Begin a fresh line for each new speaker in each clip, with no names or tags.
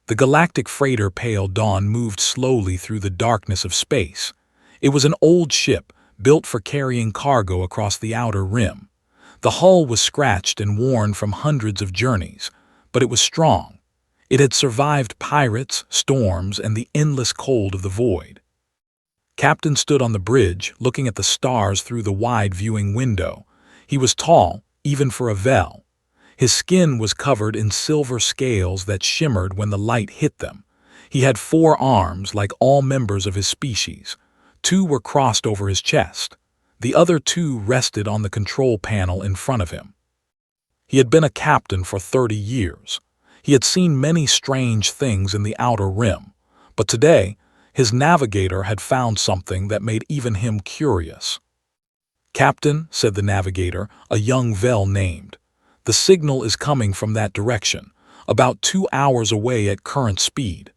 The galactic freighter Pale Dawn moved slowly through the darkness of space. It was an old ship, built for carrying cargo across the outer rim. The hull was scratched and worn from hundreds of journeys, but it was strong. It had survived pirates, storms, and the endless cold of the void. Captain stood on the bridge, looking at the stars through the wide viewing window. He was tall, even for a Vel. His skin was covered in silver scales that shimmered when the light hit them. He had 4 arms, like all members of his species. 2 were crossed over his chest. The other 2 rested on the control panel in front of him. He had been a captain for 30 years. He had seen many strange things in the outer rim, but today, his navigator had found something that made even him curious. "Captain," said the navigator, a young Vel named, "the signal is coming from that direction, about 2 hours away at current speed."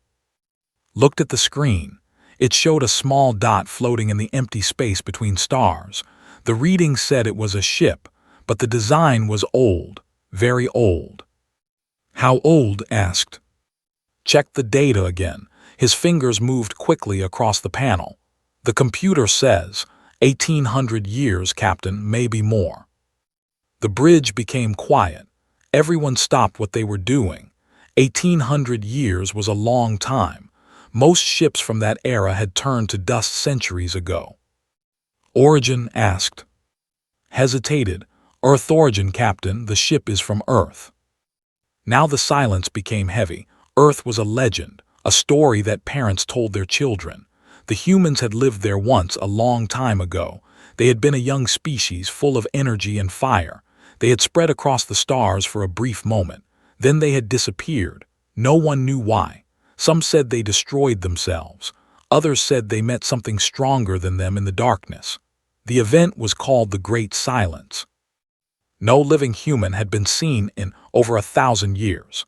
Looked at the screen. It showed a small dot floating in the empty space between stars. The reading said it was a ship, but the design was old, very old. "How old?" asked. Checked the data again. His fingers moved quickly across the panel. "The computer says 1,800 years, Captain, maybe more." The bridge became quiet. Everyone stopped what they were doing. 1,800 years was a long time. Most ships from that era had turned to dust centuries ago. "Origin?" asked. Hesitated. "Earth origin, Captain. The ship is from Earth." Now the silence became heavy. Earth was a legend, a story that parents told their children. The humans had lived there once, a long time ago. They had been a young species full of energy and fire. They had spread across the stars for a brief moment. Then they had disappeared. No one knew why. Some said they destroyed themselves. Others said they met something stronger than them in the darkness. The event was called the Great Silence. No living human had been seen in over 1,000 years.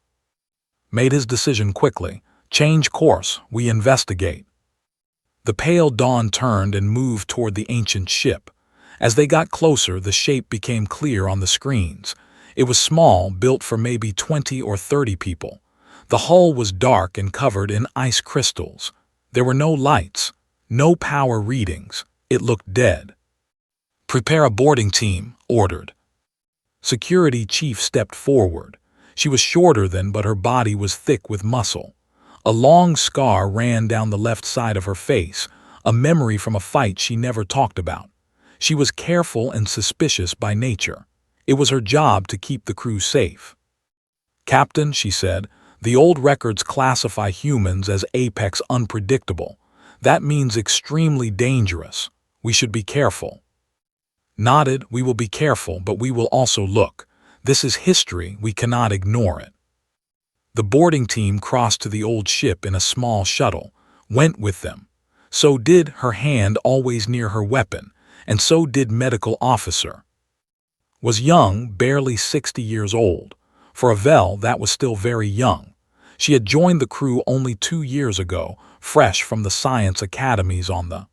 Made his decision quickly. "Change course, we investigate." The Pale Dawn turned and moved toward the ancient ship. As they got closer, the shape became clear on the screens. It was small, built for maybe 20 or 30 people. The hull was dark and covered in ice crystals. There were no lights, no power readings. It looked dead. "Prepare a boarding team," ordered. Security chief stepped forward. She was shorter than, but her body was thick with muscle. A long scar ran down the left side of her face, a memory from a fight she never talked about. She was careful and suspicious by nature. It was her job to keep the crew safe. "Captain," she said, "the old records classify humans as apex unpredictable. That means extremely dangerous. We should be careful." Nodded. "We will be careful, but we will also look. This is history, we cannot ignore it." The boarding team crossed to the old ship in a small shuttle, went with them. So did her hand, always near her weapon, and so did medical officer. Was young, barely 60 years old. For a Vel, that was still very young. She had joined the crew only 2 years ago, fresh from the science academies on the.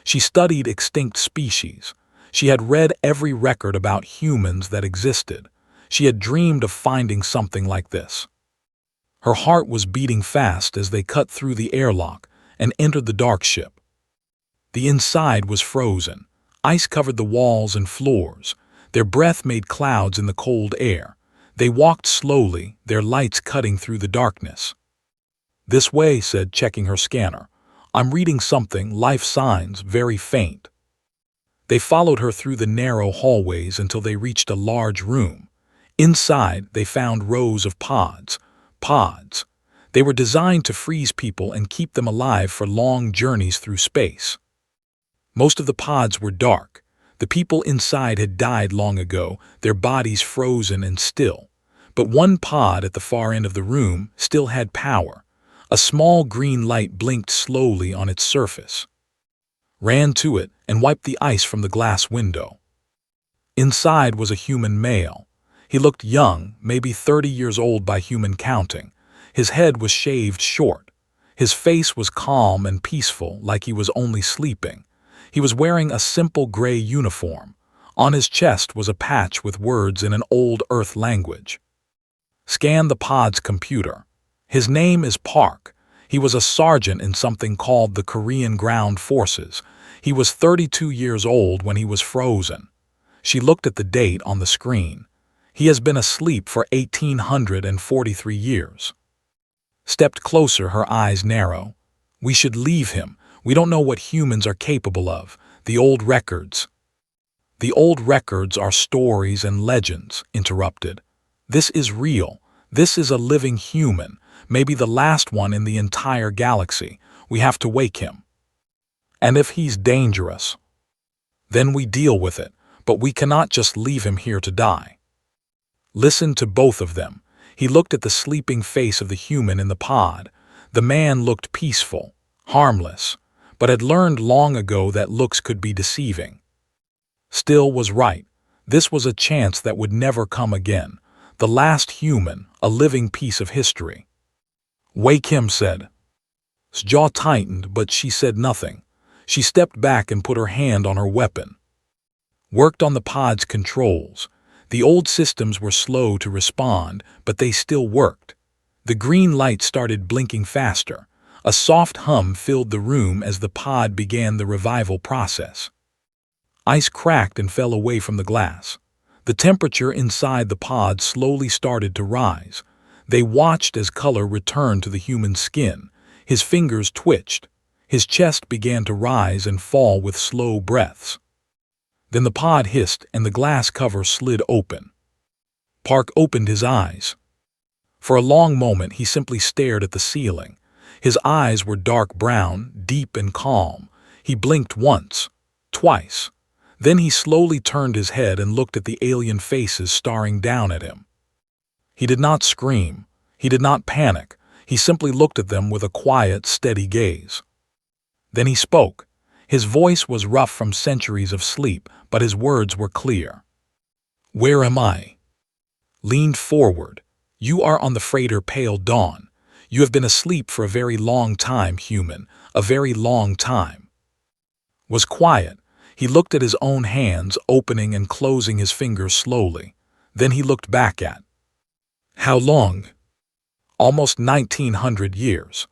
She studied extinct species. She had read every record about humans that existed. She had dreamed of finding something like this. Her heart was beating fast as they cut through the airlock and entered the dark ship. The inside was frozen. Ice covered the walls and floors. Their breath made clouds in the cold air. They walked slowly, their lights cutting through the darkness. "This way," said, checking her scanner. "I'm reading something, life signs, very faint." They followed her through the narrow hallways until they reached a large room. Inside, they found rows of pods. Pods. They were designed to freeze people and keep them alive for long journeys through space. Most of the pods were dark. The people inside had died long ago, their bodies frozen and still. But one pod at the far end of the room still had power. A small green light blinked slowly on its surface. Ran to it and wiped the ice from the glass window. Inside was a human male. He looked young, maybe 30 years old by human counting. His head was shaved short. His face was calm and peaceful, like he was only sleeping. He was wearing a simple gray uniform. On his chest was a patch with words in an old Earth language. "Scan the pod's computer." His name is Park. He was a sergeant in something called the Korean Ground Forces. He was 32 years old when he was frozen. She looked at the date on the screen. He has been asleep for 1843 years. Stepped closer, her eyes narrow. We should leave him. We don't know what humans are capable of. The old records. The old records are stories and legends, interrupted. This is real. This is a living human, maybe the last one in the entire galaxy. We have to wake him. And if he's dangerous, then we deal with it, but we cannot just leave him here to die. Listen to both of them. He looked at the sleeping face of the human in the pod. The man looked peaceful, harmless, but had learned long ago that looks could be deceiving. Still was right. This was a chance that would never come again. The last human, a living piece of history. Wake him, said. His jaw tightened, but she said nothing. She stepped back and put her hand on her weapon. Worked on the pod's controls. The old systems were slow to respond, but they still worked. The green light started blinking faster. A soft hum filled the room as the pod began the revival process. Ice cracked and fell away from the glass. The temperature inside the pod slowly started to rise. They watched as color returned to the human skin. His fingers twitched. His chest began to rise and fall with slow breaths. Then the pod hissed and the glass cover slid open. Park opened his eyes. For a long moment he simply stared at the ceiling. His eyes were dark brown, deep and calm. He blinked once, twice. Then he slowly turned his head and looked at the alien faces staring down at him. He did not scream. He did not panic. He simply looked at them with a quiet, steady gaze. Then he spoke. His voice was rough from centuries of sleep, but his words were clear. Where am I? Leaned forward. You are on the freighter Pale Dawn. You have been asleep for a very long time, human, a very long time. Was quiet. He looked at his own hands, opening and closing his fingers slowly. Then he looked back at. How long? Almost 1900 years.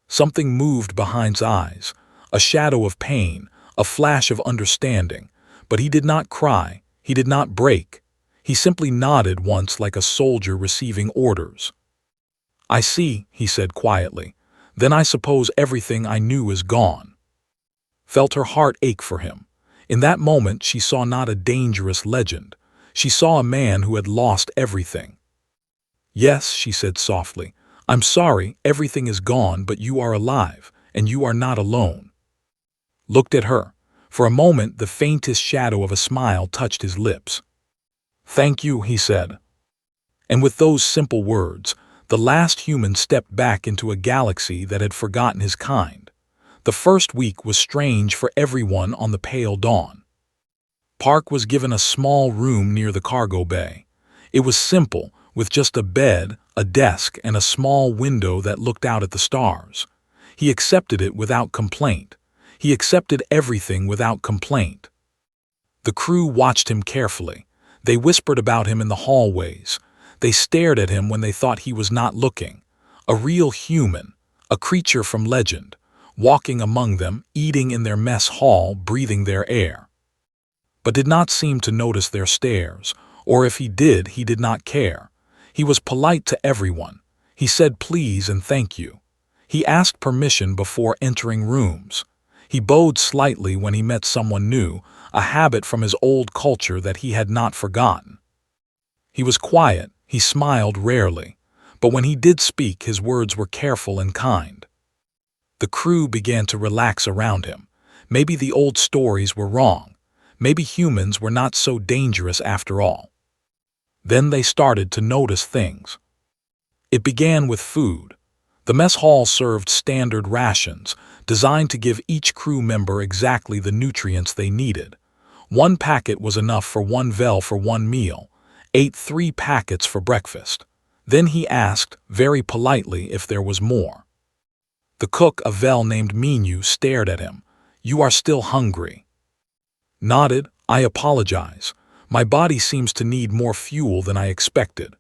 Something moved behind his eyes. A shadow of pain, a flash of understanding, but he did not cry, he did not break. He simply nodded once like a soldier receiving orders. I see, he said quietly. Then I suppose everything I knew is gone. Felt her heart ache for him. In that moment she saw not a dangerous legend. She saw a man who had lost everything. Yes, she said softly. I'm sorry, everything is gone, but you are alive, and you are not alone. Looked at her. For a moment, the faintest shadow of a smile touched his lips. Thank you, he said. And with those simple words, the last human stepped back into a galaxy that had forgotten his kind. The first week was strange for everyone on the Pale Dawn. Park was given a small room near the cargo bay. It was simple, with just a bed, a desk, and a small window that looked out at the stars. He accepted it without complaint. He accepted everything without complaint. The crew watched him carefully. They whispered about him in the hallways. They stared at him when they thought he was not looking. A real human, a creature from legend, walking among them, eating in their mess hall, breathing their air. But did not seem to notice their stares, or if he did not care. He was polite to everyone. He said please and thank you. He asked permission before entering rooms. He bowed slightly when he met someone new, a habit from his old culture that he had not forgotten. He was quiet, he smiled rarely, but when he did speak his words were careful and kind. The crew began to relax around him. Maybe the old stories were wrong. Maybe humans were not so dangerous after all. Then they started to notice things. It began with food. The mess hall served standard rations, designed to give each crew member exactly the nutrients they needed. One packet was enough for one Vel for one meal. Ate 3 packets for breakfast. Then he asked, very politely, if there was more. The cook, a Vel named Minu, stared at him. You are still hungry. Nodded. I apologize. My body seems to need more fuel than I expected.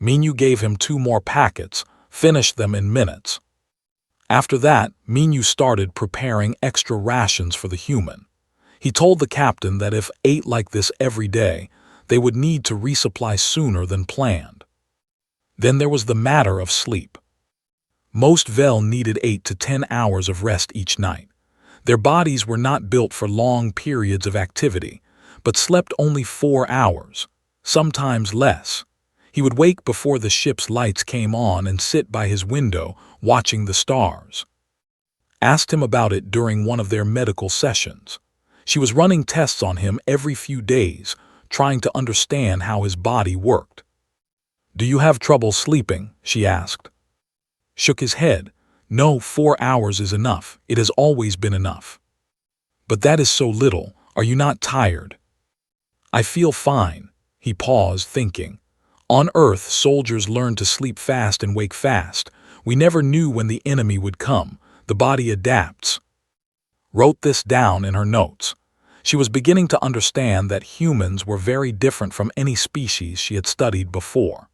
Minu gave him 2 more packets, Finished them in minutes. After that, Minyu started preparing extra rations for the human. He told the captain that if ate like this every day, they would need to resupply sooner than planned. Then there was the matter of sleep. Most Vel needed 8 to 10 hours of rest each night. Their bodies were not built for long periods of activity, but slept only 4 hours, sometimes less. He would wake before the ship's lights came on and sit by his window, watching the stars. Asked him about it during one of their medical sessions. She was running tests on him every few days, trying to understand how his body worked. "Do you have trouble sleeping?" she asked. Shook his head. "No, 4 hours is enough. It has always been enough." "But that is so little. Are you not tired?" "I feel fine." He paused, thinking. On Earth, soldiers learn to sleep fast and wake fast. We never knew when the enemy would come. The body adapts. Wrote this down in her notes. She was beginning to understand that humans were very different from any species she had studied before.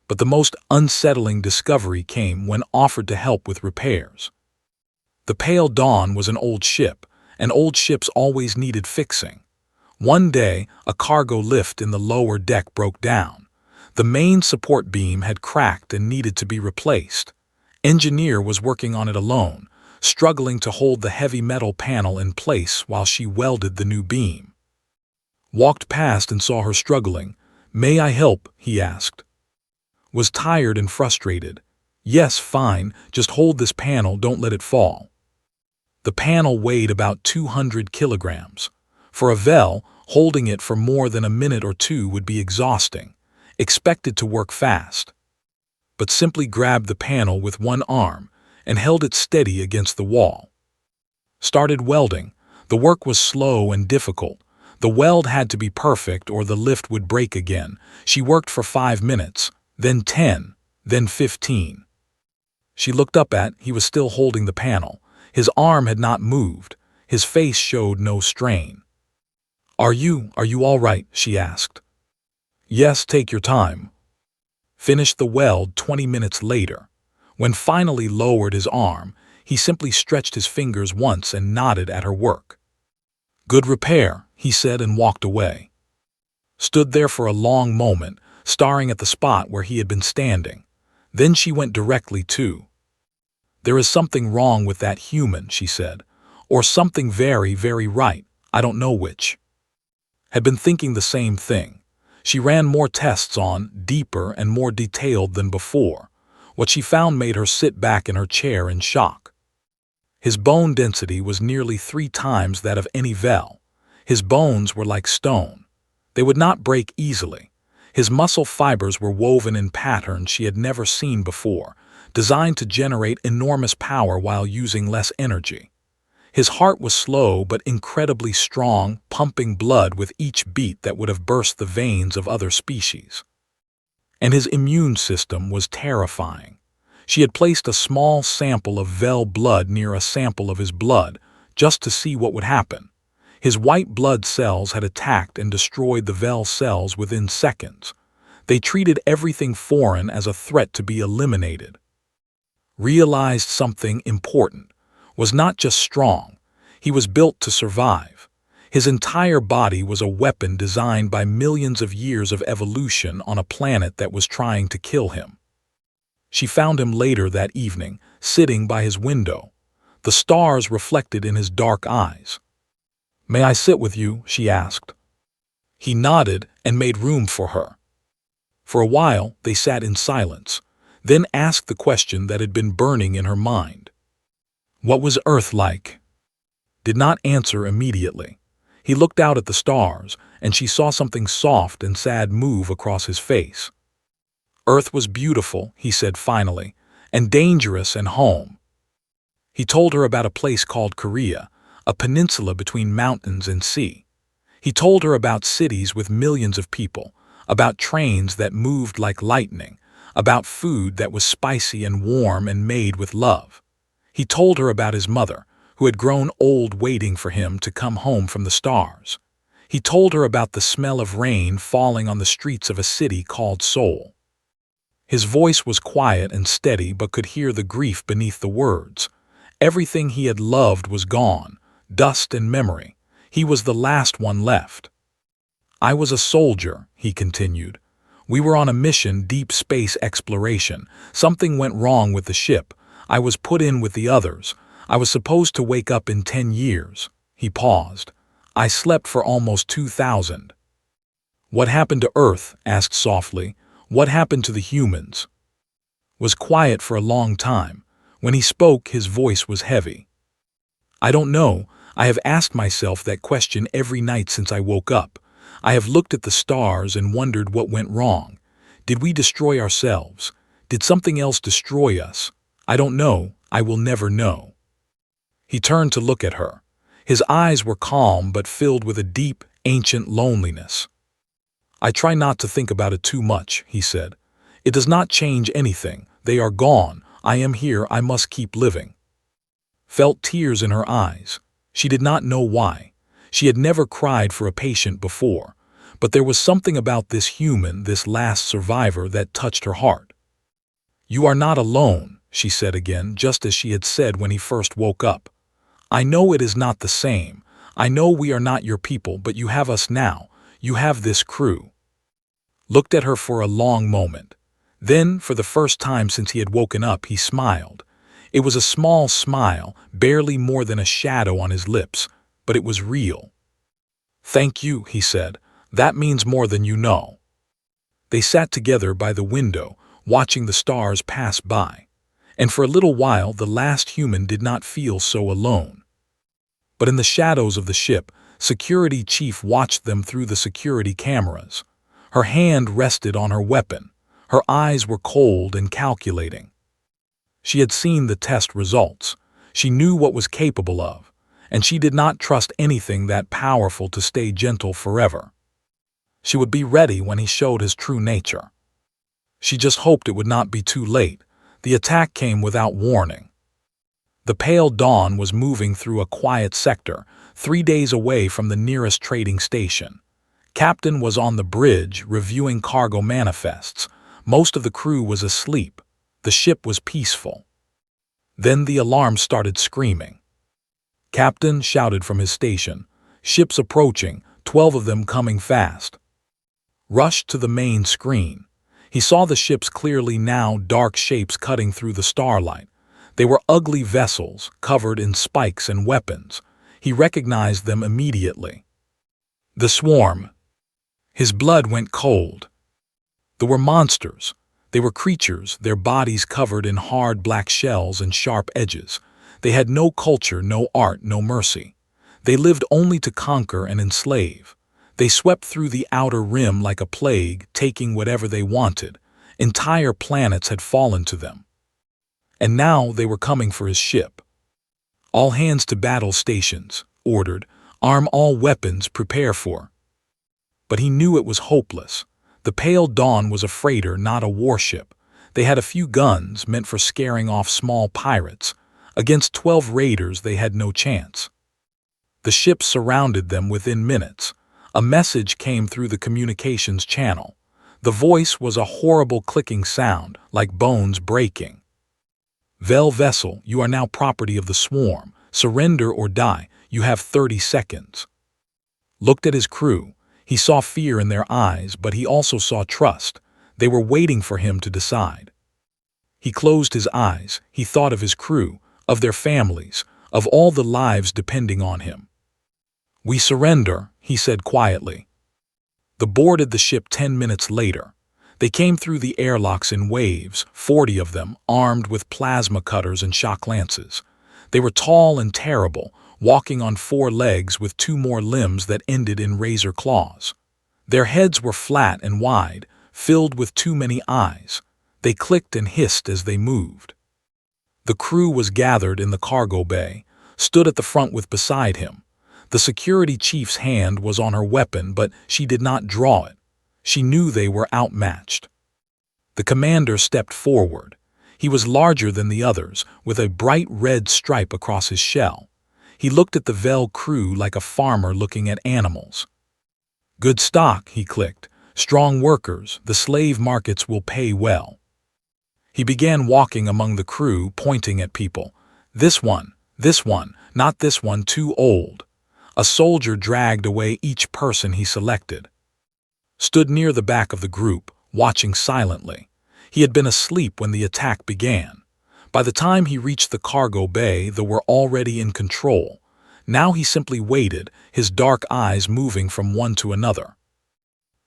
But the most unsettling discovery came when offered to help with repairs. The Pale Dawn was an old ship, and old ships always needed fixing. One day, a cargo lift in the lower deck broke down. The main support beam had cracked and needed to be replaced. Engineer was working on it alone, struggling to hold the heavy metal panel in place while she welded the new beam. Walked past and saw her struggling. "May I help?" he asked. Was tired and frustrated. "Yes, fine, just hold this panel, don't let it fall." The panel weighed about 200 kilograms. For a Vel, holding it for more than a minute or two would be exhausting. Expected to work fast. But simply grabbed the panel with one arm and held it steady against the wall. Started welding. The work was slow and difficult. The weld had to be perfect or the lift would break again. She worked for 5 minutes, then 10, then 15. She looked up at, he was still holding the panel. His arm had not moved. His face showed no strain. Are you all right?" she asked. "Yes, take your time." Finished the weld 20 minutes later. When finally lowered his arm, he simply stretched his fingers once and nodded at her work. "Good repair," he said and walked away. Stood there for a long moment, staring at the spot where he had been standing. Then she went directly to. "There is something wrong with that human," she said. "Or something very, very right. I don't know which." Had been thinking the same thing. She ran more tests on, deeper and more detailed than before. What she found made her sit back in her chair in shock. His bone density was nearly 3 times that of any Vel. His bones were like stone. They would not break easily. His muscle fibers were woven in patterns she had never seen before, designed to generate enormous power while using less energy. His heart was slow but incredibly strong, pumping blood with each beat that would have burst the veins of other species. And his immune system was terrifying. She had placed a small sample of Vel blood near a sample of his blood, just to see what would happen. His white blood cells had attacked and destroyed the Vel cells within seconds. They treated everything foreign as a threat to be eliminated. Realized something important. Was not just strong, he was built to survive. His entire body was a weapon designed by millions of years of evolution on a planet that was trying to kill him. She found him later that evening, sitting by his window, the stars reflected in his dark eyes. "May I sit with you?" she asked. He nodded and made room for her. For a while, they sat in silence, then asked the question that had been burning in her mind. What was Earth like? Did not answer immediately. He looked out at the stars, and she saw something soft and sad move across his face. Earth was beautiful, he said finally, and dangerous and home. He told her about a place called Cryo, a peninsula between mountains and sea. He told her about cities with millions of people, about trains that moved like lightning, about food that was spicy and warm and made with love. He told her about his mother, who had grown old waiting for him to come home from the stars. He told her about the smell of rain falling on the streets of a city called Seoul. His voice was quiet and steady but could hear the grief beneath the words. Everything he had loved was gone, dust and memory. He was the last one left. I was a soldier, he continued. We were on a mission, deep space exploration. Something went wrong with the ship. I was put in with the others. I was supposed to wake up in 10 years. He paused. I slept for almost 2,000. What happened to Earth? Asked softly. What happened to the humans? Was quiet for a long time. When he spoke, his voice was heavy. I don't know. I have asked myself that question every night since I woke up. I have looked at the stars and wondered what went wrong. Did we destroy ourselves? Did something else destroy us? I don't know. I will never know. He turned to look at her. His eyes were calm but filled with a deep, ancient loneliness. I try not to think about it too much, he said. It does not change anything. They are gone. I am here. I must keep living. Felt tears in her eyes. She did not know why. She had never cried for a patient before, but there was something about this human, this last survivor, that touched her heart. You are not alone, she said again, just as she had said when he first woke up. I know it is not the same. I know we are not your people, but you have us now. You have this crew. Looked at her for a long moment. Then, for the first time since he had woken up, he smiled. It was a small smile, barely more than a shadow on his lips, but it was real. Thank you, he said. That means more than you know. They sat together by the window, watching the stars pass by. And for a little while, the last human did not feel so alone. But in the shadows of the ship, Security Chief watched them through the security cameras. Her hand rested on her weapon. Her eyes were cold and calculating. She had seen the test results. She knew what was capable of, and she did not trust anything that powerful to stay gentle forever. She would be ready when he showed his true nature. She just hoped it would not be too late. The attack came without warning. The pale dawn was moving through a quiet sector, 3 days away from the nearest trading station. Captain was on the bridge, reviewing cargo manifests. Most of the crew was asleep. The ship was peaceful. Then the alarm started screaming. Captain shouted from his station. Ships approaching, 12 of them coming fast. Rushed to the main screen. He saw the ships clearly now, dark shapes cutting through the starlight. They were ugly vessels, covered in spikes and weapons. He recognized them immediately. The swarm. His blood went cold. There were monsters. They were creatures, their bodies covered in hard black shells and sharp edges. They had no culture, no art, no mercy. They lived only to conquer and enslave. They swept through the outer rim like a plague, taking whatever they wanted. Entire planets had fallen to them. And now they were coming for his ship. All hands to battle stations, ordered. Arm all weapons, prepare for. But he knew it was hopeless. The pale dawn was a freighter, not a warship. They had a few guns, meant for scaring off small pirates. Against 12 raiders, they had no chance. The ship surrounded them within minutes. A message came through the communications channel. The voice was a horrible clicking sound, like bones breaking. Vel vessel, you are now property of the swarm. Surrender or die. You have 30 seconds. Looked at his crew. He saw fear in their eyes, but he also saw trust. They were waiting for him to decide. He closed his eyes. He thought of his crew, of their families, of all the lives depending on him. We surrender, he said quietly. They boarded the ship 10 minutes later. They came through the airlocks in waves, 40 of them, armed with plasma cutters and shock lances. They were tall and terrible, walking on 4 legs with 2 more limbs that ended in razor claws. Their heads were flat and wide, filled with too many eyes. They clicked and hissed as they moved. The crew was gathered in the cargo bay, stood at the front with beside him. The security chief's hand was on her weapon, but she did not draw it. She knew they were outmatched. The commander stepped forward. He was larger than the others, with a bright red stripe across his shell. He looked at the Vel crew like a farmer looking at animals. Good stock, he clicked. Strong workers, the slave markets will pay well. He began walking among the crew, pointing at people. This one, not this one, too old. A soldier dragged away each person he selected. Stood near the back of the group, watching silently. He had been asleep when the attack began. By the time he reached the cargo bay, they were already in control. Now he simply waited, his dark eyes moving from one to another.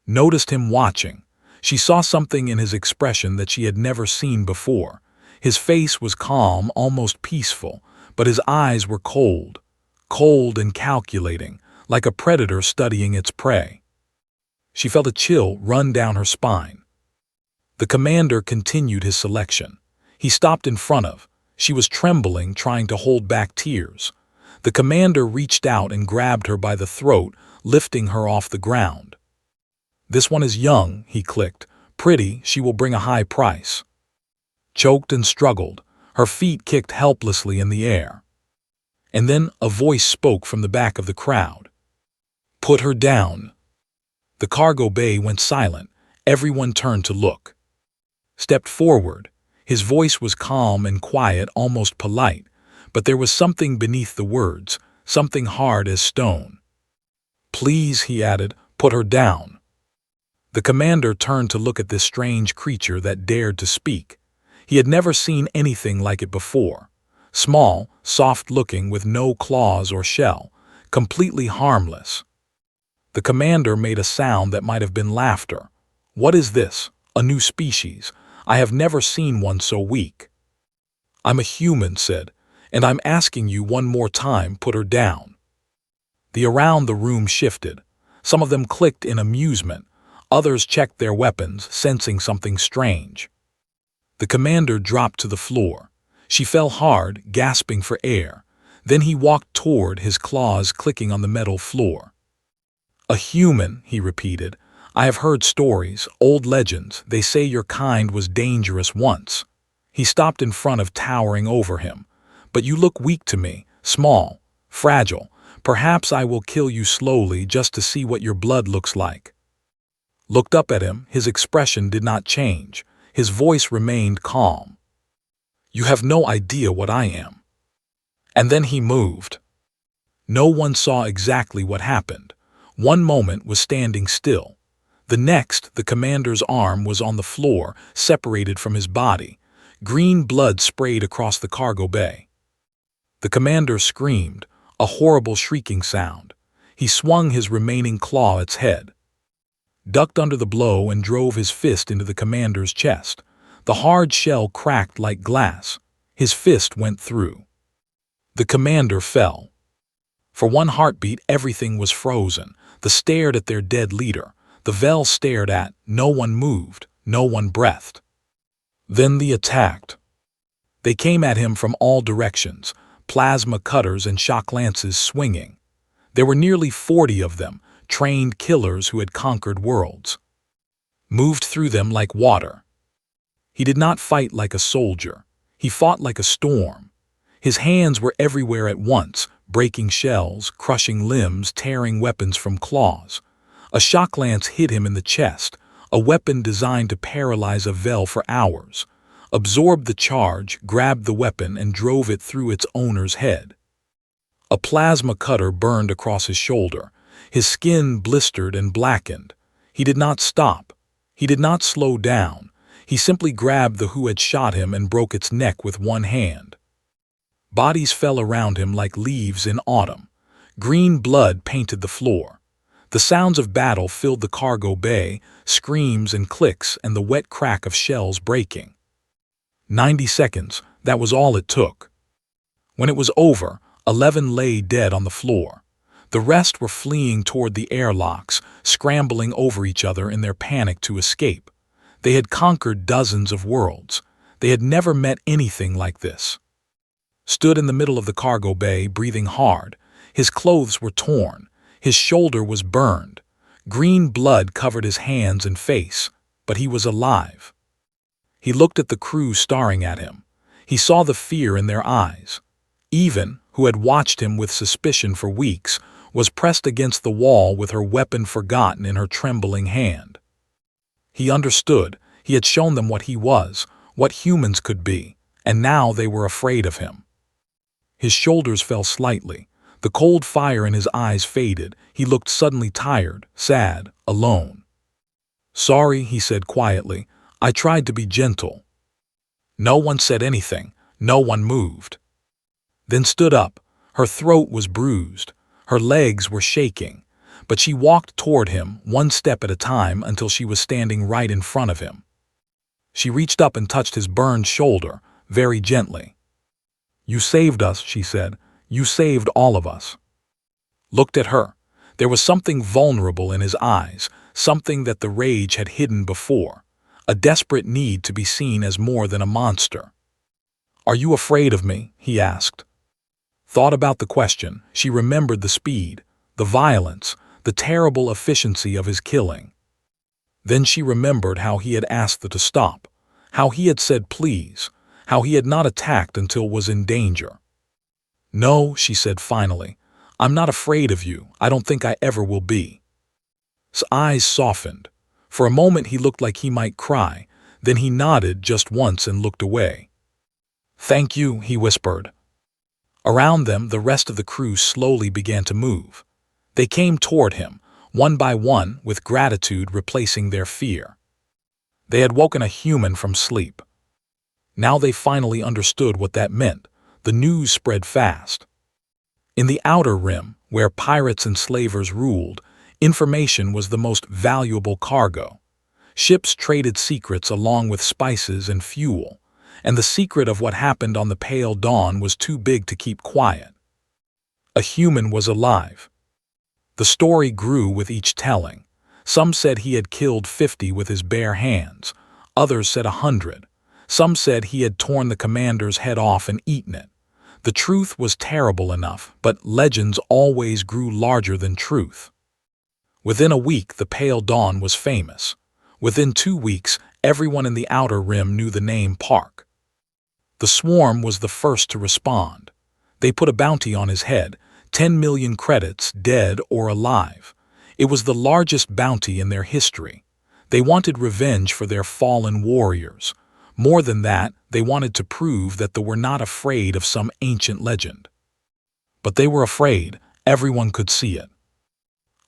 Noticed him watching. She saw something in his expression that she had never seen before. His face was calm, almost peaceful, but his eyes were cold and calculating, like a predator studying its prey. She felt a chill run down her spine. The commander continued his selection. He stopped in front of. She was trembling, trying to hold back tears. The commander reached out and grabbed her by the throat, lifting her off the ground. This one is young, he clicked. Pretty, she will bring a high price. Choked and struggled. Her feet kicked helplessly in the air. And then a voice spoke from the back of the crowd. Put her down. The cargo bay went silent. Everyone turned to look. Stepped forward. His voice was calm and quiet, almost polite, but there was something beneath the words, something hard as stone. Please, he added, put her down. The commander turned to look at this strange creature that dared to speak. He had never seen anything like it before. Small, soft-looking, with no claws or shell, completely harmless. The commander made a sound that might have been laughter. What is this? A new species. I have never seen one so weak. I'm a human, said, and I'm asking you one more time, put her down. Around the room shifted. Some of them clicked in amusement. Others checked their weapons, sensing something strange. The commander dropped to the floor. She fell hard, gasping for air. Then he walked toward, his claws clicking on the metal floor. A human, he repeated. I have heard stories, old legends. They say your kind was dangerous once. He stopped in front of, towering over him. But you look weak to me, small, fragile. Perhaps I will kill you slowly just to see what your blood looks like. Looked up at him, his expression did not change. His voice remained calm. You have no idea what I am. And then he moved. No one saw exactly what happened. One moment was standing still. The next, the commander's arm was on the floor, separated from his body. Green blood sprayed across the cargo bay. The commander screamed, a horrible shrieking sound. He swung his remaining claw at its head. Ducked under the blow and drove his fist into the commander's chest. The hard shell cracked like glass. His fist went through. The commander fell. For one heartbeat, everything was frozen. They stared at their dead leader. The Vel stared at. No one moved. No one breathed. Then they attacked. They came at him from all directions, plasma cutters and shock lances swinging. There were nearly 40 of them, trained killers who had conquered worlds. Moved through them like water. He did not fight like a soldier. He fought like a storm. His hands were everywhere at once, breaking shells, crushing limbs, tearing weapons from claws. A shock lance hit him in the chest, a weapon designed to paralyze a Vel for hours. Absorbed the charge, grabbed the weapon, and drove it through its owner's head. A plasma cutter burned across his shoulder. His skin blistered and blackened. He did not stop. He did not slow down. He simply grabbed the who had shot him and broke its neck with one hand. Bodies fell around him like leaves in autumn. Green blood painted the floor. The sounds of battle filled the cargo bay, screams and clicks and the wet crack of shells breaking. 90 seconds, that was all it took. When it was over, 11 lay dead on the floor. The rest were fleeing toward the airlocks, scrambling over each other in their panic to escape. They had conquered dozens of worlds. They had never met anything like this. Stood in the middle of the cargo bay, breathing hard. His clothes were torn. His shoulder was burned. Green blood covered his hands and face, but he was alive. He looked at the crew staring at him. He saw the fear in their eyes. Even, who had watched him with suspicion for weeks, was pressed against the wall with her weapon forgotten in her trembling hand. He understood. He had shown them what he was, what humans could be, and now they were afraid of him. His shoulders fell slightly. The cold fire in his eyes faded. He looked suddenly tired, sad, alone. "Sorry," he said quietly. "I tried to be gentle." No one said anything. No one moved. Then stood up. Her throat was bruised. Her legs were shaking. But she walked toward him, one step at a time, until she was standing right in front of him. She reached up and touched his burned shoulder, very gently. "You saved us," she said. "You saved all of us." Looked at her. There was something vulnerable in his eyes, something that the rage had hidden before, a desperate need to be seen as more than a monster. "Are you afraid of me?" he asked. Thought about the question. She remembered the speed, the violence, the terrible efficiency of his killing. Then she remembered how he had asked her to stop, how he had said please, how he had not attacked until was in danger. "No," she said finally, "I'm not afraid of you. I don't think I ever will be." His eyes softened. For a moment he looked like he might cry, then he nodded just once and looked away. "Thank you," he whispered. Around them, the rest of the crew slowly began to move. They came toward him, one by one, with gratitude replacing their fear. They had woken a human from sleep. Now they finally understood what that meant. The news spread fast. In the outer rim, where pirates and slavers ruled, information was the most valuable cargo. Ships traded secrets along with spices and fuel, and the secret of what happened on the Pale Dawn was too big to keep quiet. A human was alive. The story grew with each telling. Some said he had killed 50 with his bare hands. Others said 100. Some said he had torn the commander's head off and eaten it. The truth was terrible enough, but legends always grew larger than truth. Within a week, the Pale Dawn was famous. Within 2 weeks, everyone in the outer rim knew the name Park. The Swarm was the first to respond. They put a bounty on his head, 10 million credits, dead or alive. It was the largest bounty in their history. They wanted revenge for their fallen warriors. More than that, they wanted to prove that they were not afraid of some ancient legend. But they were afraid. Everyone could see it.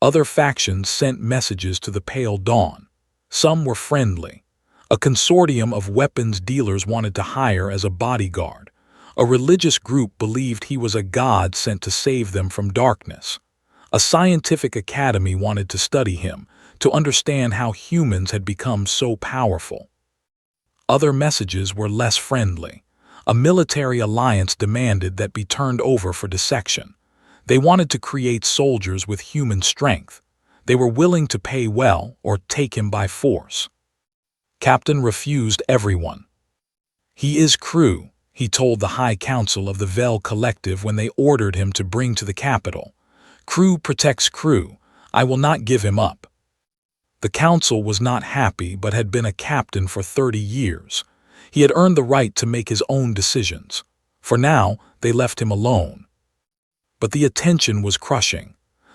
Other factions sent messages to the Pale Dawn. Some were friendly. A consortium of weapons dealers wanted to hire as a bodyguard. A religious group believed he was a god sent to save them from darkness. A scientific academy wanted to study him, to understand how humans had become so powerful. Other messages were less friendly. A military alliance demanded that be turned over for dissection. They wanted to create soldiers with human strength. They were willing to pay well or take him by force. Captain refused everyone. "He is crew," he told the High Council of the Vel Collective when they ordered him to bring to the capital. "Crew protects crew. I will not give him up." The council was not happy but had been a captain for 30 years. He had earned the right to make his own decisions. For now, they left him alone. But the attention was crushing.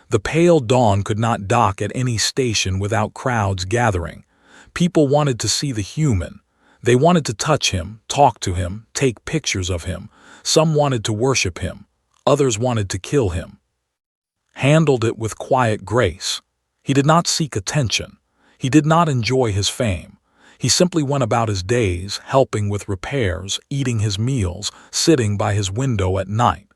The Pale Dawn could not dock at any station without crowds gathering. People wanted to see the human. They wanted to touch him, talk to him, take pictures of him. Some wanted to worship him. Others wanted to kill him. Handled it with quiet grace. He did not seek attention. He did not enjoy his fame. He simply went about his days, helping with repairs, eating his meals, sitting by his window at night.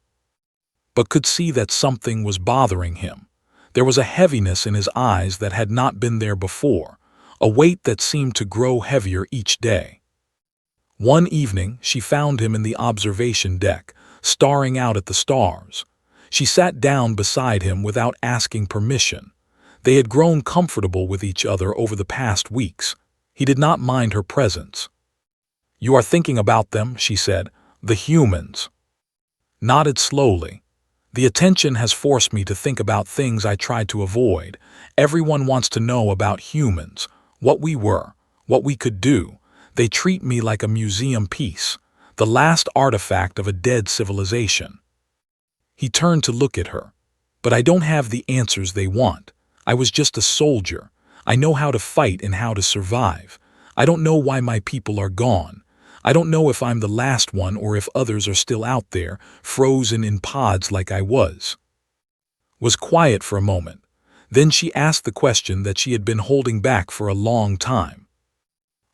But could see that something was bothering him. There was a heaviness in his eyes that had not been there before, a weight that seemed to grow heavier each day. One evening, she found him in the observation deck, staring out at the stars. She sat down beside him without asking permission. They had grown comfortable with each other over the past weeks. He did not mind her presence. "You are thinking about them," she said. "The humans." Nodded slowly. "The attention has forced me to think about things I tried to avoid. Everyone wants to know about humans, what we were, what we could do. They treat me like a museum piece, the last artifact of a dead civilization." He turned to look at her. "But I don't have the answers they want. I was just a soldier. I know how to fight and how to survive. I don't know why my people are gone. I don't know if I'm the last one or if others are still out there, frozen in pods like I was." Was quiet for a moment. Then she asked the question that she had been holding back for a long time.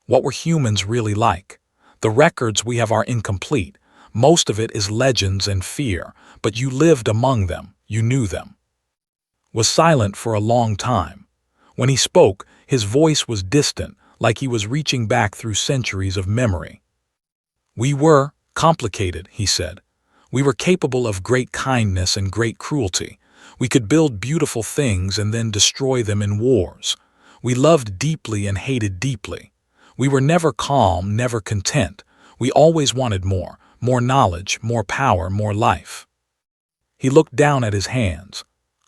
What were humans really like? The records we have are incomplete. Most of it is legends and fear, but you lived among them, you knew them. Was silent for a long time. When he spoke, his voice was distant, like he was reaching back through centuries of memory. "We were complicated," he said. "We were capable of great kindness and great cruelty. We could build beautiful things and then destroy them in wars. We loved deeply and hated deeply. We were never calm, never content. We always wanted more knowledge, more power, more life." He looked down at his hands.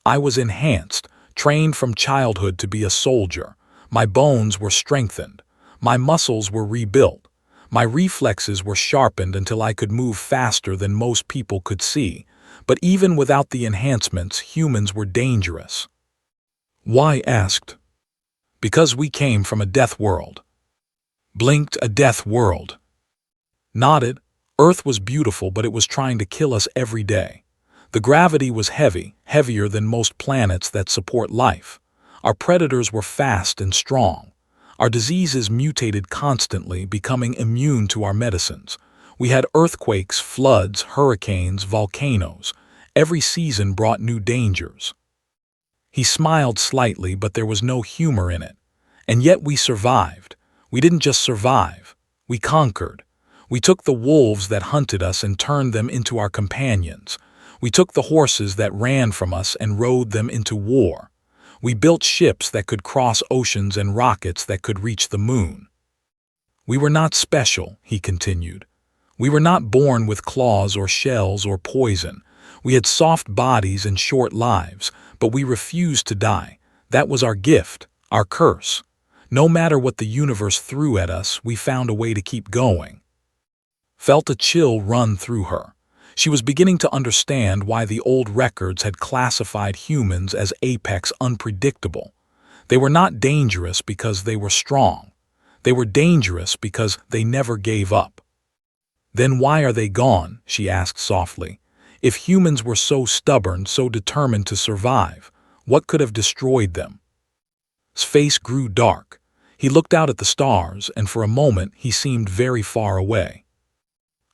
"I was enhanced, trained from childhood to be a soldier. My bones were strengthened. My muscles were rebuilt. My reflexes were sharpened until I could move faster than most people could see. But even without the enhancements, humans were dangerous." "Why?" asked. "Because we came from a death world." Blinked. "A death world." Nodded. "Earth was beautiful, but it was trying to kill us every day. The gravity was heavy, heavier than most planets that support life. Our predators were fast and strong. Our diseases mutated constantly, becoming immune to our medicines. We had earthquakes, floods, hurricanes, volcanoes. Every season brought new dangers." He smiled slightly, but there was no humor in it. "And yet we survived. We didn't just survive. We conquered. We took the wolves that hunted us and turned them into our companions. We took the horses that ran from us and rode them into war. We built ships that could cross oceans and rockets that could reach the moon. We were not special," he continued. "We were not born with claws or shells or poison. We had soft bodies and short lives, but we refused to die. That was our gift, our curse. No matter what the universe threw at us, we found a way to keep going." Felt a chill run through her. She was beginning to understand why the old records had classified humans as apex unpredictable. They were not dangerous because they were strong. They were dangerous because they never gave up. "Then why are they gone?" she asked softly. "If humans were so stubborn, so determined to survive, what could have destroyed them?" His face grew dark. He looked out at the stars, and for a moment he seemed very far away.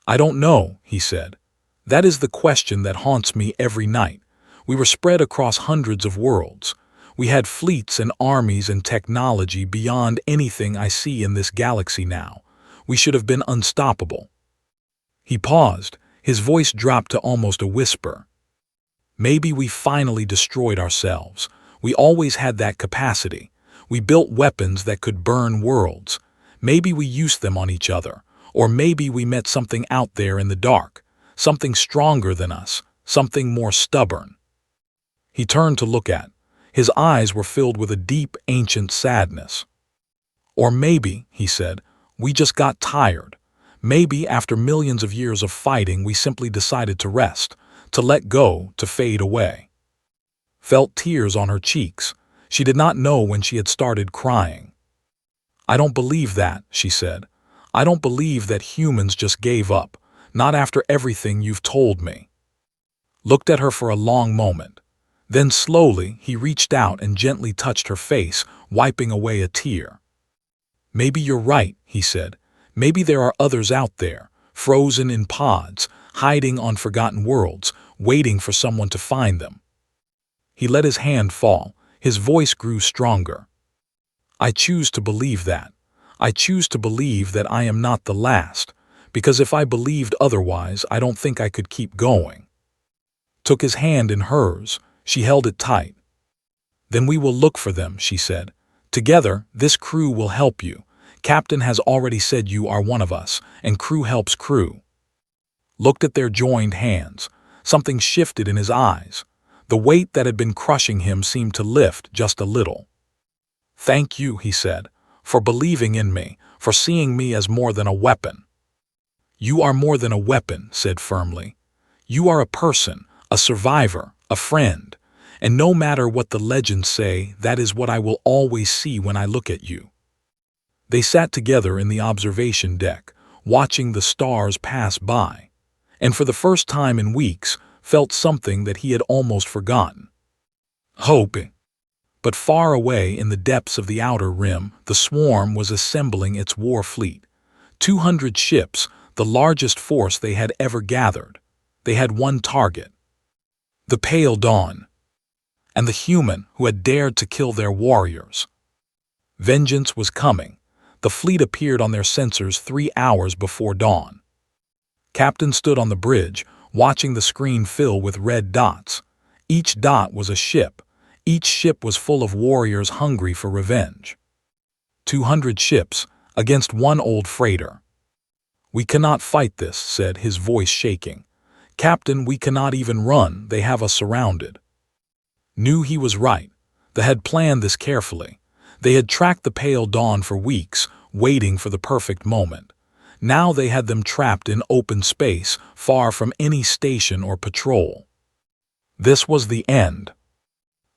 "I don't know," he said. "That is the question that haunts me every night. We were spread across hundreds of worlds. We had fleets and armies and technology beyond anything I see in this galaxy now. We should have been unstoppable." He paused. His voice dropped to almost a whisper. "Maybe we finally destroyed ourselves. We always had that capacity. We built weapons that could burn worlds. Maybe we used them on each other. Or maybe we met something out there in the dark. Something stronger than us. Something more stubborn." He turned to look at. His eyes were filled with a deep, ancient sadness. "Or maybe," he said, "we just got tired. Maybe after millions of years of fighting, we simply decided to rest, to let go, to fade away." Felt tears on her cheeks. She did not know when she had started crying. "I don't believe that," she said. "I don't believe that humans just gave up, not after everything you've told me." Looked at her for a long moment. Then slowly he reached out and gently touched her face, wiping away a tear. "Maybe you're right," he said. "Maybe there are others out there, frozen in pods, hiding on forgotten worlds, waiting for someone to find them." He let his hand fall. His voice grew stronger. "I choose to believe that. I choose to believe that I am not the last, because if I believed otherwise, I don't think I could keep going." Took his hand in hers. She held it tight. "Then we will look for them," she said. "Together, this crew will help you. Captain has already said you are one of us, and crew helps crew." Looked at their joined hands. Something shifted in his eyes. The weight that had been crushing him seemed to lift just a little. "Thank you," he said, "for believing in me, for seeing me as more than a weapon." "You are more than a weapon," said firmly. "You are a person, a survivor, a friend. And no matter what the legends say, that is what I will always see when I look at you." They sat together in the observation deck, watching the stars pass by, and for the first time in weeks felt something that he had almost forgotten. Hoping. But far away in the depths of the outer rim, the swarm was assembling its war fleet. 200 ships, the largest force they had ever gathered. They had one target: the pale dawn, and the human who had dared to kill their warriors. Vengeance was coming. The fleet appeared on their sensors 3 hours before dawn. Captain stood on the bridge, watching the screen fill with red dots. Each dot was a ship. Each ship was full of warriors hungry for revenge. 200 ships against one old freighter. "We cannot fight this," said, his voice shaking. "Captain, we cannot even run. They have us surrounded." Knew he was right. They had planned this carefully. They had tracked the pale dawn for weeks, waiting for the perfect moment. Now they had them trapped in open space, far from any station or patrol. This was the end.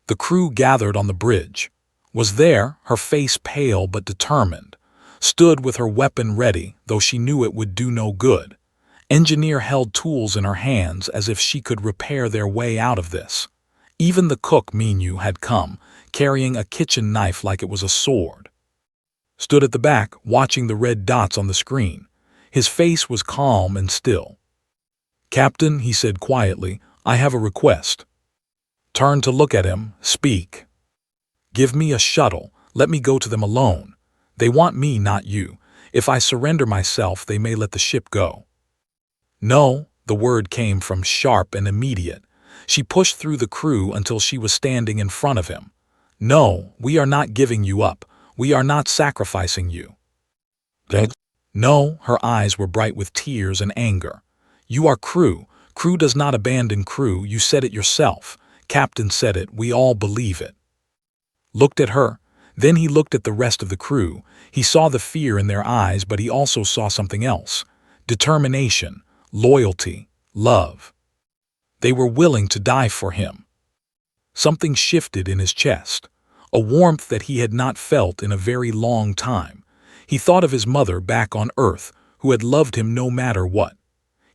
The crew gathered on the bridge. Was there, her face pale but determined. Stood with her weapon ready, though she knew it would do no good. Engineer held tools in her hands as if she could repair their way out of this. Even the cook, Minu, had come, carrying a kitchen knife like it was a sword. Stood at the back, watching the red dots on the screen. His face was calm and still. "Captain," he said quietly, "I have a request." Turned to look at him. "Speak." "Give me a shuttle. Let me go to them alone. They want me, not you. If I surrender myself, they may let the ship go." "No," the word came from sharp and immediate. She pushed through the crew until she was standing in front of him. "No, we are not giving you up. We are not sacrificing you." "Dead?" "No," her eyes were bright with tears and anger. "You are crew. Crew does not abandon crew. You said it yourself. Captain said it. We all believe it." Looked at her. Then he looked at the rest of the crew. He saw the fear in their eyes, but he also saw something else. Determination, loyalty, love. They were willing to die for him. Something shifted in his chest, a warmth that he had not felt in a very long time. He thought of his mother back on Earth, who had loved him no matter what.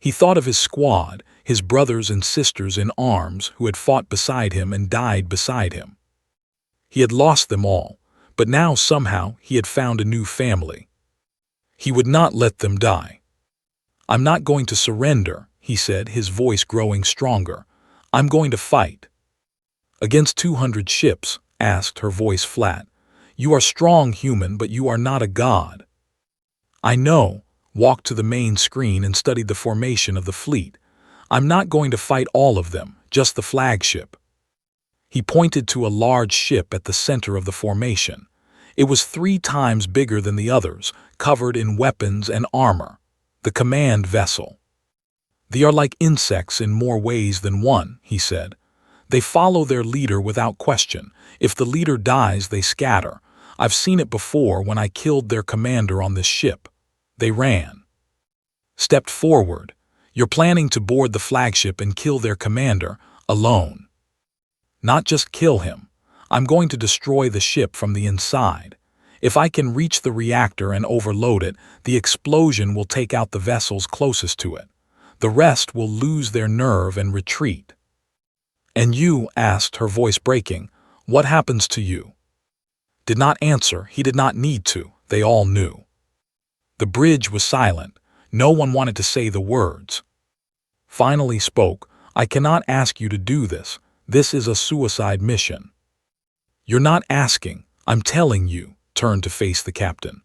He thought of his squad, his brothers and sisters in arms who had fought beside him and died beside him. He had lost them all, but now somehow he had found a new family. He would not let them die. "I'm not going to surrender," he said, his voice growing stronger. "I'm going to fight." "Against 200 ships?" asked, her voice flat. "You are strong, human, but you are not a god." "I know." Walked to the main screen and studied the formation of the fleet. "I'm not going to fight all of them, just the flagship." He pointed to a large ship at the center of the formation. It was 3 times bigger than the others, covered in weapons and armor. The command vessel. "They are like insects in more ways than one," he said. "They follow their leader without question. If the leader dies, they scatter. I've seen it before when I killed their commander on this ship. They ran." Stepped forward. "You're planning to board the flagship and kill their commander, alone." "Not just kill him. I'm going to destroy the ship from the inside. If I can reach the reactor and overload it, the explosion will take out the vessels closest to it. The rest will lose their nerve and retreat." "And you?" asked, her voice breaking. "What happens to you?" Did not answer. He did not need to. They all knew. The bridge was silent. No one wanted to say the words. Finally spoke. "I cannot ask you to do this. This is a suicide mission." "You're not asking. I'm telling you." Turned to face the captain.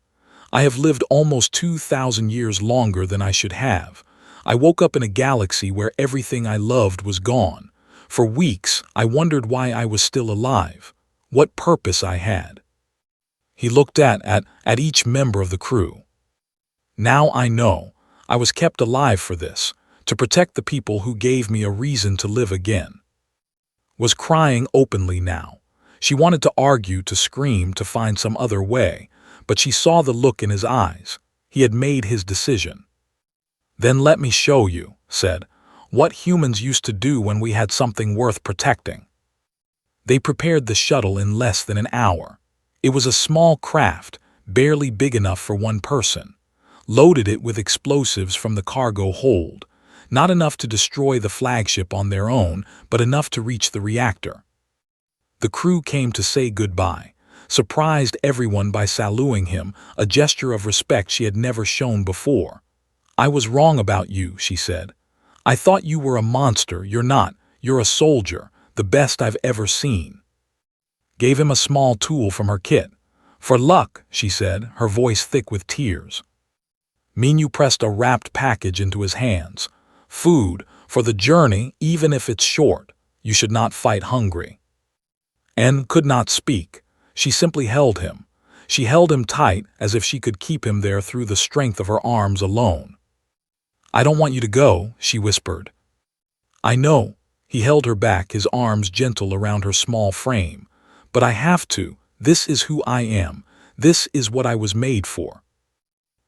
"I have lived almost 2,000 years longer than I should have. I woke up in a galaxy where everything I loved was gone. For weeks, I wondered why I was still alive, what purpose I had." He looked at each member of the crew. "Now I know. I was kept alive for this, to protect the people who gave me a reason to live again." Was crying openly now. She wanted to argue, to scream, to find some other way, but she saw the look in his eyes. He had made his decision. "Then let me show you," said, "what humans used to do when we had something worth protecting." They prepared the shuttle in less than an hour. It was a small craft, barely big enough for one person. loaded it with explosives from the cargo hold, not enough to destroy the flagship on their own, but enough to reach the reactor. The crew came to say goodbye, surprised everyone by saluting him, a gesture of respect she had never shown before. "I was wrong about you," she said. "I thought you were a monster. You're not. You're a soldier, the best I've ever seen." Gave him a small tool from her kit. "For luck," she said, her voice thick with tears. Minu pressed a wrapped package into his hands. "Food, for the journey, even if it's short. You should not fight hungry." En could not speak. She simply held him. She held him tight, as if she could keep him there through the strength of her arms alone. "I don't want you to go," she whispered. "I know." He held her back, his arms gentle around her small frame. "But I have to. This is who I am. This is what I was made for."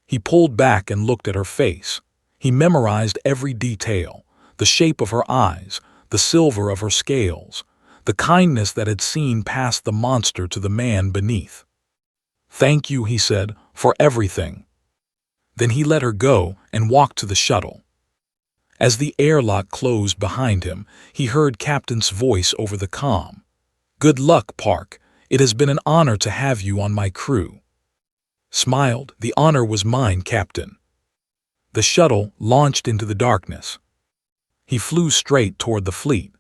He pulled back and looked at her face. He memorized every detail, the shape of her eyes, the silver of her scales, the kindness that had seen past the monster to the man beneath. "Thank you," he said, "for everything." Then he let her go and walked to the shuttle. As the airlock closed behind him, he heard Captain's voice over the comm. "Good luck, Park. It has been an honor to have you on my crew." Smiled. "The honor was mine, Captain." The shuttle launched into the darkness. He flew straight toward the fleet.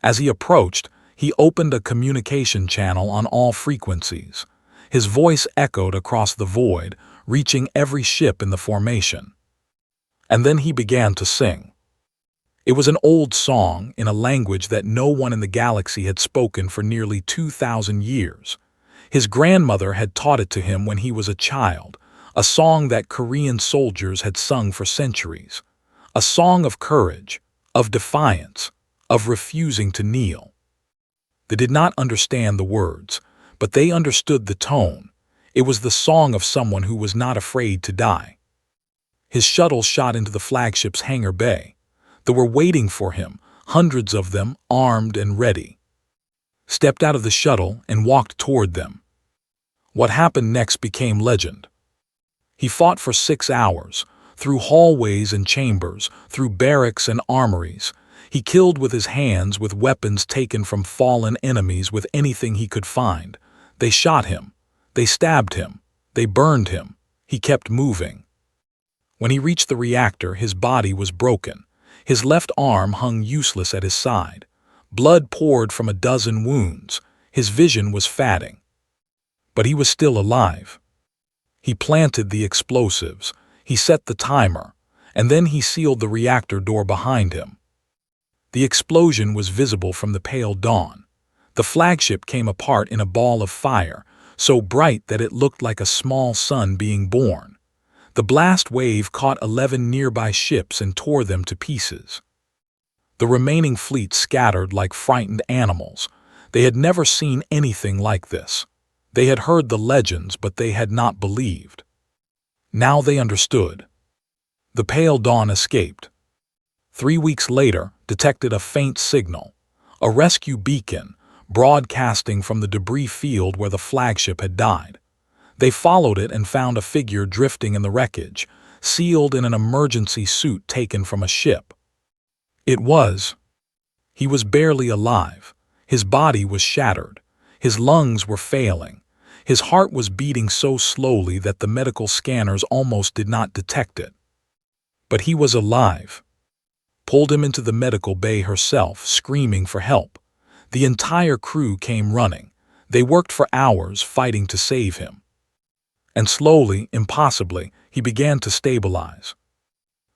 As he approached, he opened a communication channel on all frequencies. His voice echoed across the void, reaching every ship in the formation. And then he began to sing. It was an old song in a language that no one in the galaxy had spoken for nearly 2,000 years. His grandmother had taught it to him when he was a child, a song that Korean soldiers had sung for centuries. A song of courage, of defiance, of refusing to kneel. They did not understand the words, but they understood the tone. It was the song of someone who was not afraid to die. His shuttle shot into the flagship's hangar bay. They were waiting for him, hundreds of them, armed and ready. Stepped out of the shuttle and walked toward them. What happened next became legend. He fought for 6 hours, through hallways and chambers, through barracks and armories. He killed with his hands, with weapons taken from fallen enemies, with anything he could find. They shot him. They stabbed him. They burned him. He kept moving. When he reached the reactor, his body was broken. His left arm hung useless at his side. Blood poured from a dozen wounds. His vision was fading. But he was still alive. He planted the explosives. He set the timer. And then he sealed the reactor door behind him. The explosion was visible from the pale dawn. The flagship came apart in a ball of fire, so bright that it looked like a small sun being born. The blast wave caught 11 nearby ships and tore them to pieces. The remaining fleet scattered like frightened animals. They had never seen anything like this. They had heard the legends, but they had not believed. Now they understood. The pale dawn escaped. 3 weeks later, detected a faint signal, a rescue beacon, broadcasting from the debris field where the flagship had died. They followed it and found a figure drifting in the wreckage, sealed in an emergency suit taken from a ship. He was barely alive. His body was shattered. His lungs were failing. His heart was beating so slowly that the medical scanners almost did not detect it. But he was alive. Pulled him into the medical bay herself, screaming for help. The entire crew came running. They worked for hours, fighting to save him. And slowly, impossibly, he began to stabilize.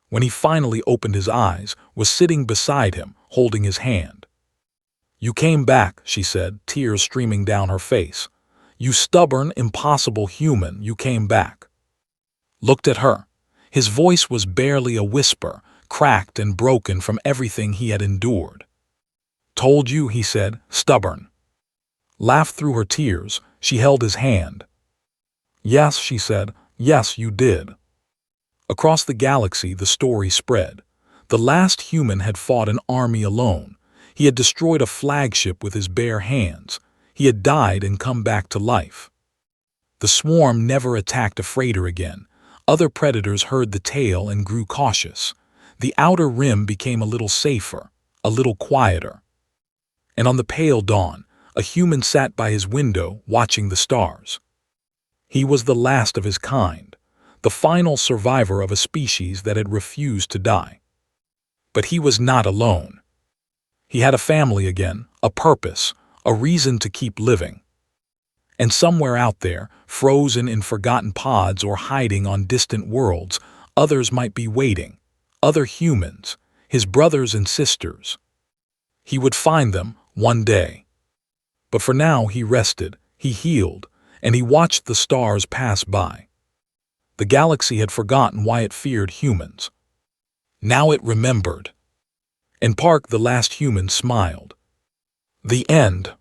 When he finally opened his eyes, was sitting beside him, holding his hand. "You came back," she said, tears streaming down her face. "You stubborn, impossible human, you came back." Looked at her. His voice was barely a whisper, cracked and broken from everything he had endured. "Told you," he said, "stubborn." Laughed through her tears. She held his hand. "Yes," she said, "yes, you did." Across the galaxy, the story spread. The last human had fought an army alone. He had destroyed a flagship with his bare hands. He had died and come back to life. The swarm never attacked a freighter again. Other predators heard the tale and grew cautious. The outer rim became a little safer, a little quieter. And on the pale dawn, a human sat by his window watching the stars. He was the last of his kind, the final survivor of a species that had refused to die. But he was not alone. He had a family again, a purpose, a reason to keep living. And somewhere out there, frozen in forgotten pods or hiding on distant worlds, others might be waiting, other humans, his brothers and sisters. He would find them one day. But for now he rested, he healed, and he watched the stars pass by. The galaxy had forgotten why it feared humans. Now it remembered. And Park, the last human, smiled. The end.